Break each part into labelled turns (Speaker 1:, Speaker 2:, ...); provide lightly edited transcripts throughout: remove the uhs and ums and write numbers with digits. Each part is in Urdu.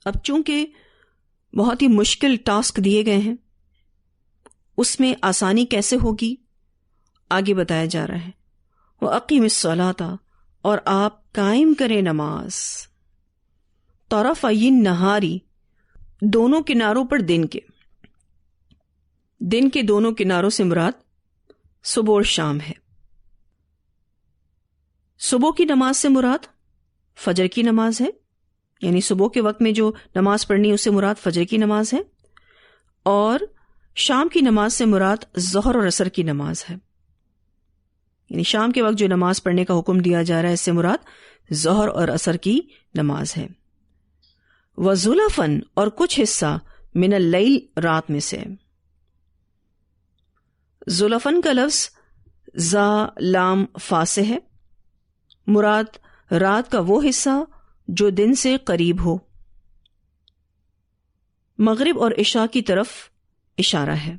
Speaker 1: اب چونکہ بہت ہی مشکل ٹاسک دیے گئے ہیں، اس میں آسانی کیسے ہوگی آگے بتایا جا رہا ہے۔ وَأَقِمِ الصَّلَاةَ، اور آپ قائم کریں نماز، طرفَيِ النَّهَارِ، دونوں کناروں پر دن کے دونوں کناروں سے مراد صبح اور شام ہے۔ صبح کی نماز سے مراد فجر کی نماز ہے، یعنی صبح کے وقت میں جو نماز پڑھنی ہے اس سے مراد فجر کی نماز ہے، اور شام کی نماز سے مراد ظہر اور عصر کی نماز ہے، یعنی شام کے وقت جو نماز پڑھنے کا حکم دیا جا رہا ہے اس سے مراد ظہر اور عصر کی نماز ہے۔ وَزُلَفًا، اور کچھ حصہ من اللیل، رات میں سے۔ زلفن کا لفظ زا لام فا سے ہے، مراد رات کا وہ حصہ جو دن سے قریب ہو۔ مغرب اور عشاء کی طرف اشارہ ہے،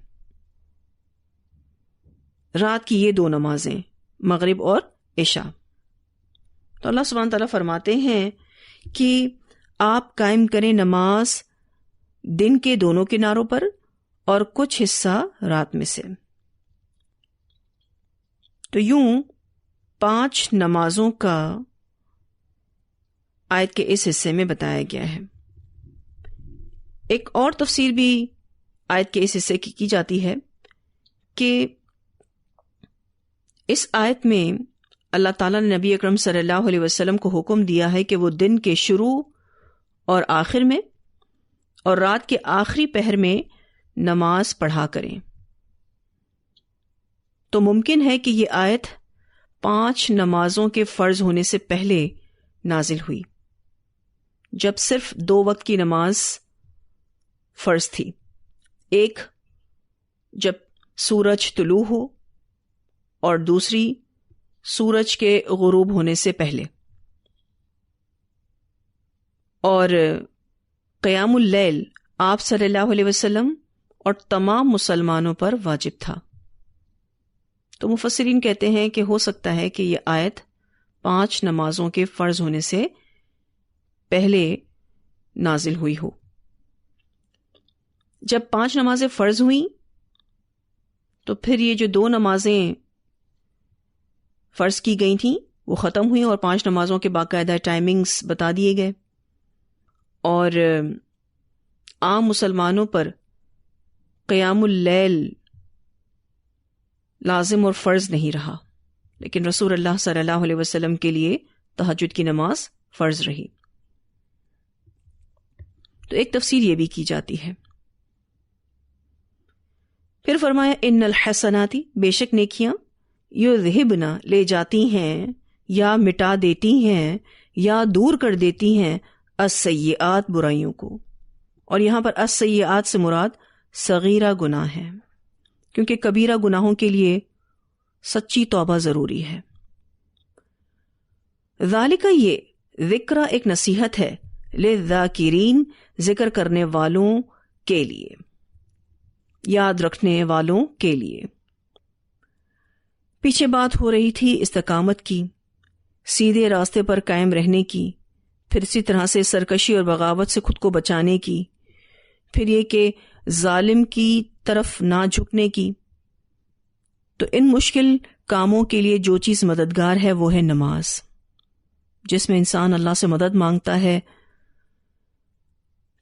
Speaker 1: رات کی یہ دو نمازیں مغرب اور عشاء۔ تو اللہ سبحانہ تعالیٰ فرماتے ہیں کہ آپ قائم کریں نماز دن کے دونوں کناروں پر اور کچھ حصہ رات میں سے۔ تو یوں 5 نمازوں کا آیت کے اس حصے میں بتایا گیا ہے۔ ایک اور تفسیر بھی آیت کے اس حصے کی جاتی ہے کہ اس آیت میں اللہ تعالیٰ نے نبی اکرم صلی اللہ علیہ وسلم کو حکم دیا ہے کہ وہ دن کے شروع اور آخر میں اور رات کے آخری پہر میں نماز پڑھا کریں۔ تو ممکن ہے کہ یہ آیت 5 نمازوں کے فرض ہونے سے پہلے نازل ہوئی، جب صرف 2 وقت کی نماز فرض تھی، ایک جب سورج طلوع ہو اور دوسری سورج کے غروب ہونے سے پہلے، اور قیام اللیل آپ صلی اللہ علیہ وسلم اور تمام مسلمانوں پر واجب تھا۔ تو مفسرین کہتے ہیں کہ ہو سکتا ہے کہ یہ آیت 5 نمازوں کے فرض ہونے سے پہلے نازل ہوئی ہو۔ جب 5 نمازیں فرض ہوئیں تو پھر یہ جو 2 نمازیں فرض کی گئی تھیں وہ ختم ہوئیں اور 5 نمازوں کے باقاعدہ ٹائمنگز بتا دیے گئے، اور عام مسلمانوں پر قیام اللیل لازم اور فرض نہیں رہا، لیکن رسول اللہ صلی اللہ علیہ وسلم کے لیے تہجد کی نماز فرض رہی۔ تو ایک تفسیر یہ بھی کی جاتی ہے۔ پھر فرمایا ان الحسناتی، بے شک نیکیاں یذہبن، لے جاتی ہیں یا مٹا دیتی ہیں یا دور کر دیتی ہیں السیئات، برائیوں کو، اور یہاں پر السیئات سے مراد صغیرہ گناہ ہے، کیونکہ کبیرہ گناہوں کے لیے سچی توبہ ضروری ہے۔ ذالک، یہ ذکر ایک نصیحت ہے، للذاکرین، ذکر کرنے والوں کے لیے، یاد رکھنے والوں کے لیے۔ پیچھے بات ہو رہی تھی استقامت کی، سیدھے راستے پر قائم رہنے کی، پھر اسی طرح سے سرکشی اور بغاوت سے خود کو بچانے کی، پھر یہ کہ ظالم کی طرف نہ جھکنے کی۔ تو ان مشکل کاموں کے لیے جو چیز مددگار ہے وہ ہے نماز، جس میں انسان اللہ سے مدد مانگتا ہے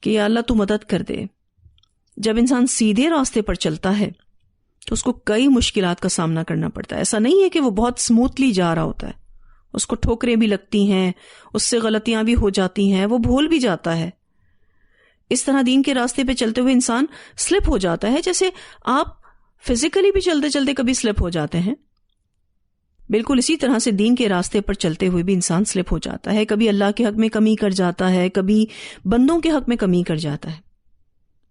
Speaker 1: کہ یا اللہ تو مدد کر دے۔ جب انسان سیدھے راستے پر چلتا ہے تو اس کو کئی مشکلات کا سامنا کرنا پڑتا ہے۔ ایسا نہیں ہے کہ وہ بہت سموتھلی جا رہا ہوتا ہے، اس کو ٹھوکریں بھی لگتی ہیں، اس سے غلطیاں بھی ہو جاتی ہیں، وہ بھول بھی جاتا ہے۔ اس طرح دین کے راستے پہ چلتے ہوئے انسان سلپ ہو جاتا ہے، جیسے آپ فزیکلی بھی چلتے چلتے کبھی سلپ ہو جاتے ہیں، بالکل اسی طرح سے دین کے راستے پر چلتے ہوئے بھی انسان سلپ ہو جاتا ہے، کبھی اللہ کے حق میں کمی کر جاتا ہے، کبھی بندوں کے حق میں کمی کر جاتا ہے۔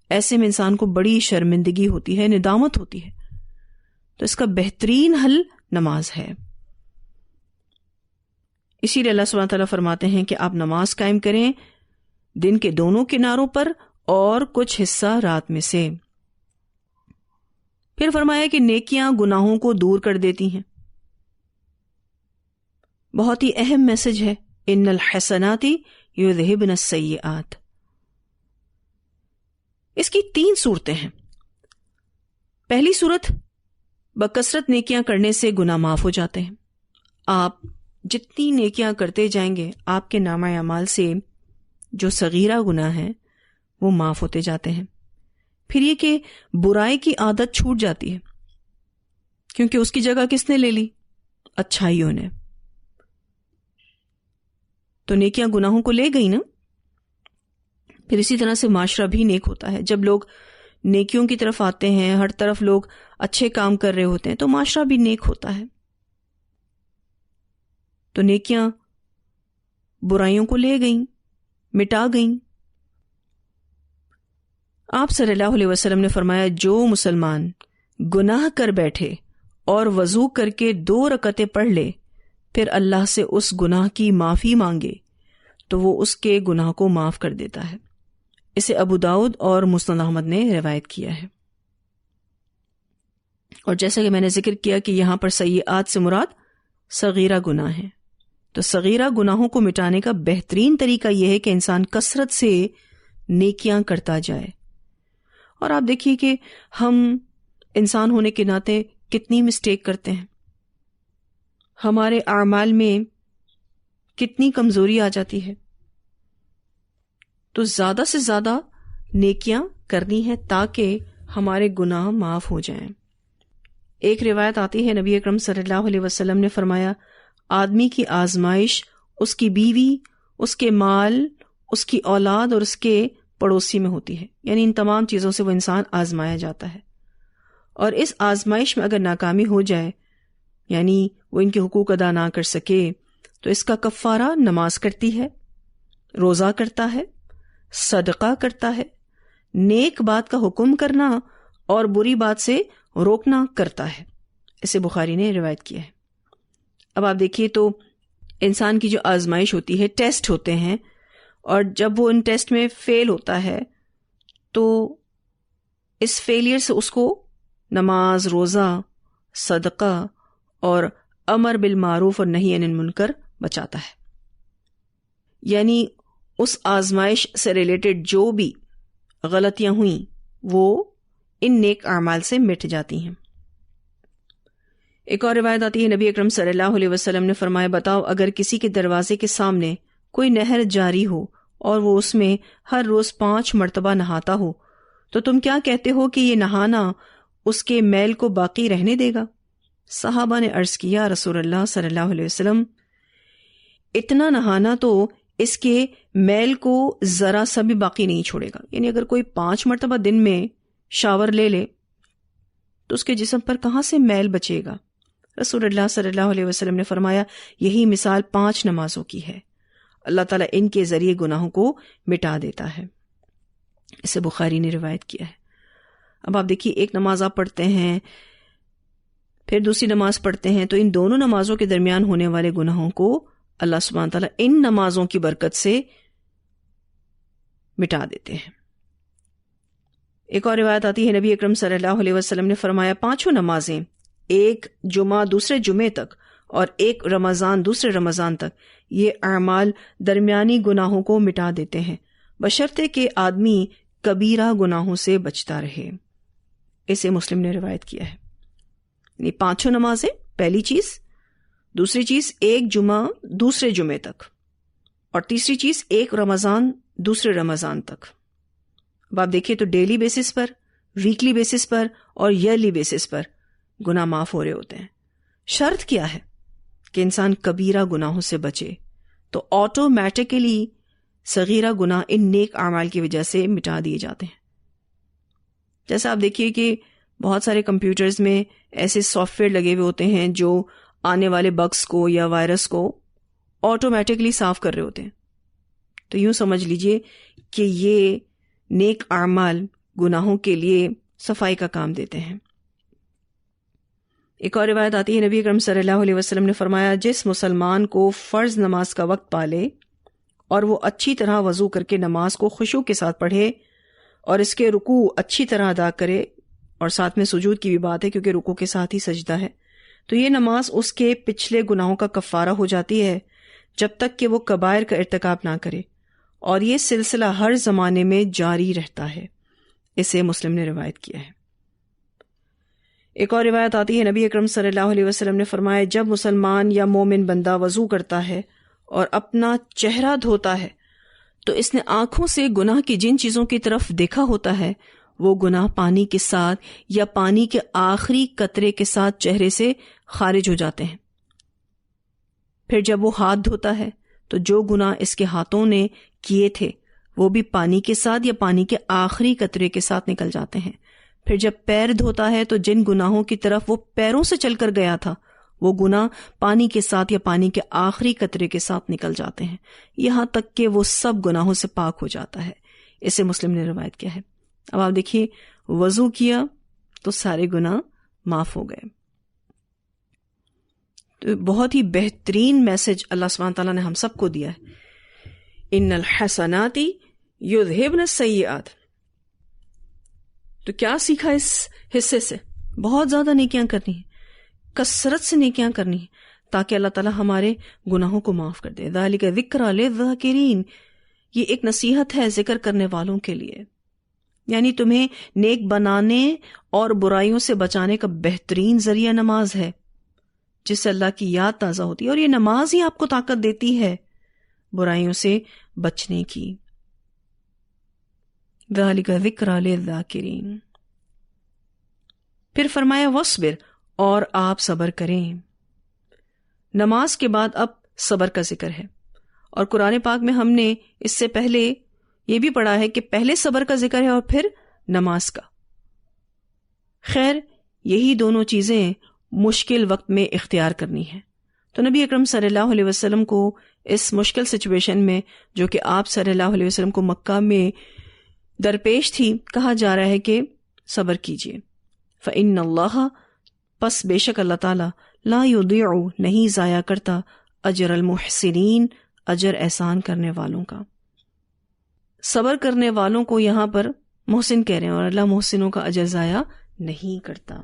Speaker 1: ایسے میں انسان کو بڑی شرمندگی ہوتی ہے، ندامت ہوتی ہے۔ تو اس کا بہترین حل نماز ہے۔ اسی لیے اللہ سبحانہ تعالیٰ فرماتے ہیں کہ آپ نماز قائم کریں دن کے دونوں کناروں پر اور کچھ حصہ رات میں سے۔ پھر فرمایا کہ نیکیاں گناہوں کو دور کر دیتی ہیں۔ بہت ہی اہم میسج ہے، ان الحسنات یذہبن السیئات۔ اس کی 3 صورتیں ہیں. پہلی صورت، بکثرت نیکیاں کرنے سے گناہ معاف ہو جاتے ہیں. آپ جتنی نیکیاں کرتے جائیں گے آپ کے نامہ اعمال سے جو صغیرہ گناہ ہیں وہ معاف ہوتے جاتے ہیں. پھر یہ کہ برائی کی عادت چھوٹ جاتی ہے، کیونکہ اس کی جگہ کس نے لے لی؟ اچھائیوں نے. تو نیکیاں گناہوں کو لے گئی نا. پھر اسی طرح سے معاشرہ بھی نیک ہوتا ہے. جب لوگ نیکیوں کی طرف آتے ہیں، ہر طرف لوگ اچھے کام کر رہے ہوتے ہیں، تو معاشرہ بھی نیک ہوتا ہے. تو نیکیاں برائیوں کو لے گئیں، مٹا گئیں. آپ صلی اللہ علیہ وسلم نے فرمایا، جو مسلمان گناہ کر بیٹھے اور وضو کر کے 2 رکعتیں پڑھ لے، پھر اللہ سے اس گناہ کی معافی مانگے تو وہ اس کے گناہ کو معاف کر دیتا ہے. اسے ابو داؤد اور مسند احمد نے روایت کیا ہے. اور جیسا کہ میں نے ذکر کیا کہ یہاں پر سیئات سے مراد صغیرہ گناہ ہیں. تو صغیرہ گناہوں کو مٹانے کا بہترین طریقہ یہ ہے کہ انسان کثرت سے نیکیاں کرتا جائے. اور آپ دیکھیے کہ ہم انسان ہونے کے ناطے کتنی مسٹیک کرتے ہیں، ہمارے اعمال میں کتنی کمزوری آ جاتی ہے. تو زیادہ سے زیادہ نیکیاں کرنی ہیں تاکہ ہمارے گناہ معاف ہو جائیں. ایک روایت آتی ہے، نبی اکرم صلی اللہ علیہ وسلم نے فرمایا، آدمی کی آزمائش اس کی بیوی، اس کے مال، اس کی اولاد اور اس کے پڑوسی میں ہوتی ہے. یعنی ان تمام چیزوں سے وہ انسان آزمایا جاتا ہے. اور اس آزمائش میں اگر ناکامی ہو جائے، یعنی وہ ان کے حقوق ادا نہ کر سکے، تو اس کا کفارہ نماز کرتی ہے، روزہ کرتا ہے، صدقہ کرتا ہے، نیک بات کا حکم کرنا اور بری بات سے روکنا کرتا ہے. اسے بخاری نے روایت کیا ہے. اب آپ دیکھیے تو انسان کی جو آزمائش ہوتی ہے، ٹیسٹ ہوتے ہیں، اور جب وہ ان ٹیسٹ میں فیل ہوتا ہے تو اس فیلئر سے اس کو نماز، روزہ، صدقہ اور امر بالمعروف اور نہی عن المنکر بچاتا ہے. یعنی اس آزمائش سے ریلیٹڈ جو بھی غلطیاں ہوئیں وہ ان نیک اعمال سے مٹ جاتی ہیں. ایک اور روایت آتی ہے، نبی اکرم صلی اللہ علیہ وسلم نے فرمایا، بتاؤ اگر کسی کے دروازے کے سامنے کوئی نہر جاری ہو اور وہ اس میں ہر روز 5 مرتبہ نہاتا ہو تو تم کیا کہتے ہو کہ یہ نہانا اس کے میل کو باقی رہنے دے گا؟ صحابہ نے عرض کیا، رسول اللہ صلی اللہ علیہ وسلم، اتنا نہانا تو اس کے میل کو ذرا سا بھی باقی نہیں چھوڑے گا. یعنی اگر کوئی 5 مرتبہ دن میں شاور لے لے تو اس کے جسم پر کہاں سے میل بچے گا؟ رسول اللہ صلی اللہ علیہ وسلم نے فرمایا، یہی مثال 5 نمازوں کی ہے، اللہ تعالیٰ ان کے ذریعے گناہوں کو مٹا دیتا ہے. اسے بخاری نے روایت کیا ہے. اب آپ دیکھیے، ایک نماز آپ پڑھتے ہیں، پھر دوسری نماز پڑھتے ہیں، تو ان دونوں نمازوں کے درمیان ہونے والے گناہوں کو اللہ سبحانہ تعالیٰ ان نمازوں کی برکت سے مٹا دیتے ہیں. ایک اور روایت آتی ہے، نبی اکرم صلی اللہ علیہ وسلم نے فرمایا، 5 نمازیں، ایک جمعہ دوسرے جمعے تک اور ایک رمضان دوسرے رمضان تک، یہ اعمال درمیانی گناہوں کو مٹا دیتے ہیں، بشرطے کہ آدمی کبیرہ گناہوں سے بچتا رہے. اسے مسلم نے روایت کیا ہے. یعنی 5 نمازیں پہلی چیز، دوسری چیز ایک جمعہ دوسرے جمعے تک، اور تیسری چیز ایک رمضان دوسرے رمضان تک. اب آپ دیکھیں تو ڈیلی بیسس پر، ویکلی بیسس پر اور ایئرلی بیسس پر گناہ معاف ہو رہے ہوتے ہیں. شرط کیا ہے؟ کہ انسان کبیرہ گناہوں سے بچے، تو آٹومیٹکلی صغیرہ گناہ ان نیک اعمال کی وجہ سے مٹا دیے جاتے ہیں. جیسا آپ دیکھیے کہ بہت سارے کمپیوٹرز میں ایسے سافٹ ویئر لگے ہوئے ہوتے ہیں جو آنے والے بگس کو یا وائرس کو آٹومیٹکلی صاف کر رہے ہوتے ہیں. تو یوں سمجھ لیجئے کہ یہ نیک اعمال گناہوں کے لیے صفائی کا کام دیتے ہیں. ایک اور روایت آتی ہے، نبی اکرم صلی اللہ علیہ وسلم نے فرمایا، جس مسلمان کو فرض نماز کا وقت پالے اور وہ اچھی طرح وضو کر کے نماز کو خشوع کے ساتھ پڑھے اور اس کے رکوع اچھی طرح ادا کرے، اور ساتھ میں سجود کی بھی بات ہے کیونکہ رکوع کے ساتھ ہی سجدہ ہے، تو یہ نماز اس کے پچھلے گناہوں کا کفارہ ہو جاتی ہے جب تک کہ وہ کبائر کا ارتکاب نہ کرے، اور یہ سلسلہ ہر زمانے میں جاری رہتا ہے. اسے مسلم نے روایت کیا ہے۔ ایک اور روایت آتی ہے، نبی اکرم صلی اللہ علیہ وسلم نے فرمایا جب مسلمان یا مومن بندہ وضو کرتا ہے اور اپنا چہرہ دھوتا ہے تو اس نے آنکھوں سے گناہ کی جن چیزوں کی طرف دیکھا ہوتا ہے وہ گناہ پانی کے ساتھ یا پانی کے آخری قطرے کے ساتھ چہرے سے خارج ہو جاتے ہیں۔ پھر جب وہ ہاتھ دھوتا ہے تو جو گناہ اس کے ہاتھوں نے کیے تھے وہ بھی پانی کے ساتھ یا پانی کے آخری قطرے کے ساتھ نکل جاتے ہیں۔ پھر جب پیر دھوتا ہے تو جن گناہوں کی طرف وہ پیروں سے چل کر گیا تھا وہ گناہ پانی کے ساتھ یا پانی کے آخری قطرے کے ساتھ نکل جاتے ہیں، یہاں تک کہ وہ سب گناہوں سے پاک ہو جاتا ہے۔ اسے مسلم نے روایت کیا ہے۔ اب آپ دیکھیے، وضو کیا تو سارے گناہ معاف ہو گئے۔ تو بہت ہی بہترین میسج اللہ سبحانہ تعالیٰ نے ہم سب کو دیا ہے، ان الحسنات یذہبن السیئات۔ تو کیا سیکھا اس حصے سے؟ بہت زیادہ نیکیاں کرنی ہیں، کثرت سے نیکیاں کرنی ہیں تاکہ اللہ تعالیٰ ہمارے گناہوں کو معاف کر دے۔ ذالک ذکریٰ للذاکرین، یہ ایک نصیحت ہے ذکر کرنے والوں کے لیے، یعنی تمہیں نیک بنانے اور برائیوں سے بچانے کا بہترین ذریعہ نماز ہے، جس سے اللہ کی یاد تازہ ہوتی ہے، اور یہ نماز ہی آپ کو طاقت دیتی ہے برائیوں سے بچنے کی۔ ذالک ذکریٰ للذاکرین۔ پھر فرمایا وَاصْبِرْ، اور آپ صبر کریں۔ نماز کے بعد اب صبر کا ذکر ہے، اور قرآن پاک میں ہم نے اس سے پہلے یہ بھی پڑھا ہے کہ پہلے صبر کا ذکر ہے اور پھر نماز کا۔ خیر، یہی دونوں چیزیں مشکل وقت میں اختیار کرنی ہیں، تو نبی اکرم صلی اللہ علیہ وسلم کو اس مشکل سچویشن میں جو کہ آپ صلی اللہ علیہ وسلم کو مکہ میں درپیش تھی، کہا جا رہا ہے کہ صبر کیجیے۔ فَإِنَّ اللَّهَ، پس بے شک اللہ تعالیٰ، لا یضیع، نہیں ضائع کرتا، اجر المحسنین، اجر احسان کرنے والوں کا۔ صبر کرنے والوں کو یہاں پر محسن کہہ رہے ہیں، اور اللہ محسنوں کا اجر ضائع نہیں کرتا۔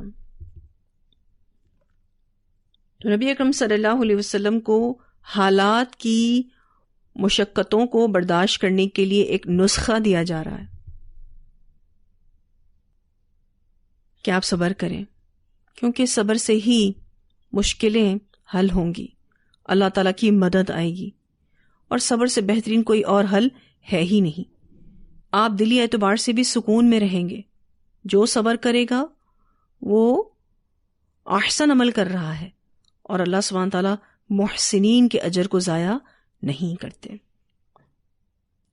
Speaker 1: تو نبی اکرم صلی اللہ علیہ وسلم کو حالات کی مشقتوں کو برداشت کرنے کے لیے ایک نسخہ دیا جا رہا ہے کہ آپ صبر کریں، کیونکہ صبر سے ہی مشکلیں حل ہوں گی، اللہ تعالیٰ کی مدد آئے گی، اور صبر سے بہترین کوئی اور حل ہے ہی نہیں۔ آپ دلی اعتبار سے بھی سکون میں رہیں گے۔ جو صبر کرے گا وہ احسن عمل کر رہا ہے، اور اللہ سبحانہ تعالیٰ محسنین کے اجر کو ضائع نہیں کرتے۔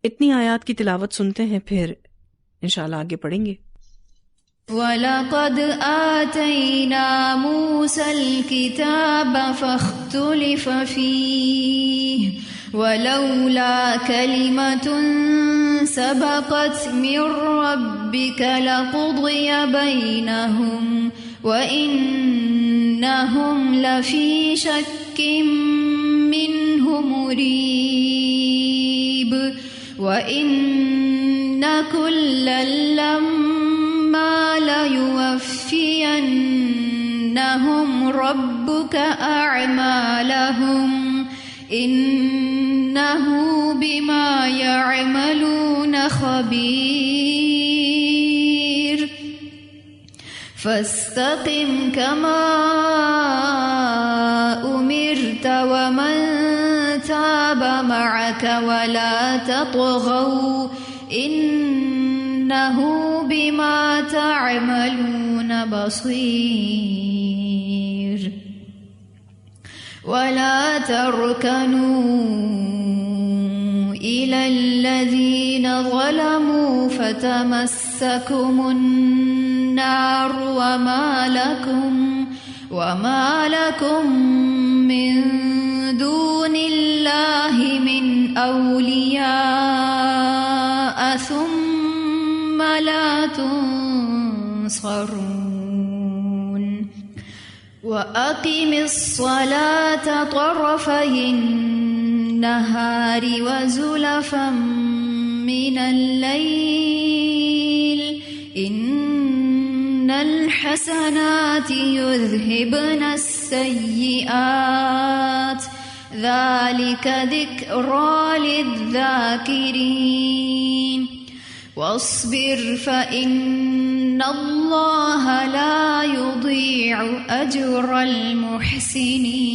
Speaker 1: اتنی آیات کی تلاوت سنتے ہیں، پھر انشاءاللہ آگے پڑھیں گے۔
Speaker 2: وَلَقَدْ آتَيْنَا مُوسَى الْكِتَابَ فَاخْتُلِفَ فِيهِ وَلَوْلَا كَلِمَةٌ سَبَقَتْ مِنْ رَبِّكَ لَقُضِيَ بَيْنَهُمْ وَإِنَّهُمْ لَفِي شَكٍّ مِّنْهُ مُرِيبٍ وَإِنَّ كُلًّا لَمَّا لَيُوَفِّيَنَّهُمْ رَبُّكَ أَعْمَالَهُمْ إِنَّهُ بِمَا يَعْمَلُونَ خَبِيرٌ فَاسْتَقِمْ كَمَا أُمِرْتَ وَمَنْ تَابَ مَعَكَ وَلَا تَطْغَوْا إِنَّهُ بِمَا تَعْمَلُونَ بَصِيرٌ وَلَا تَرْكَنُوا إِلَى الَّذِينَ ظَلَمُوا فَتَمَسَّكُمُ النَّارُ وَمَا لَكُمْ مِنْ دُونِ اللَّهِ مِنْ أَوْلِيَاءَ ثُمَّ لَا تُنصَرُونَ وَأَقِمِ الصَّلَاةَ طَرَفَيِ النَّهَارِ وَزُلَفًا مِّنَ اللَّيْلِ إِنَّ الْحَسَنَاتِ يُذْهِبْنَ السَّيِّئَاتِ ذَلِكَ ذِكْرَى لِلذَّاكِرِينَ واصبر فإن الله لا يضيع أجر المحسنين.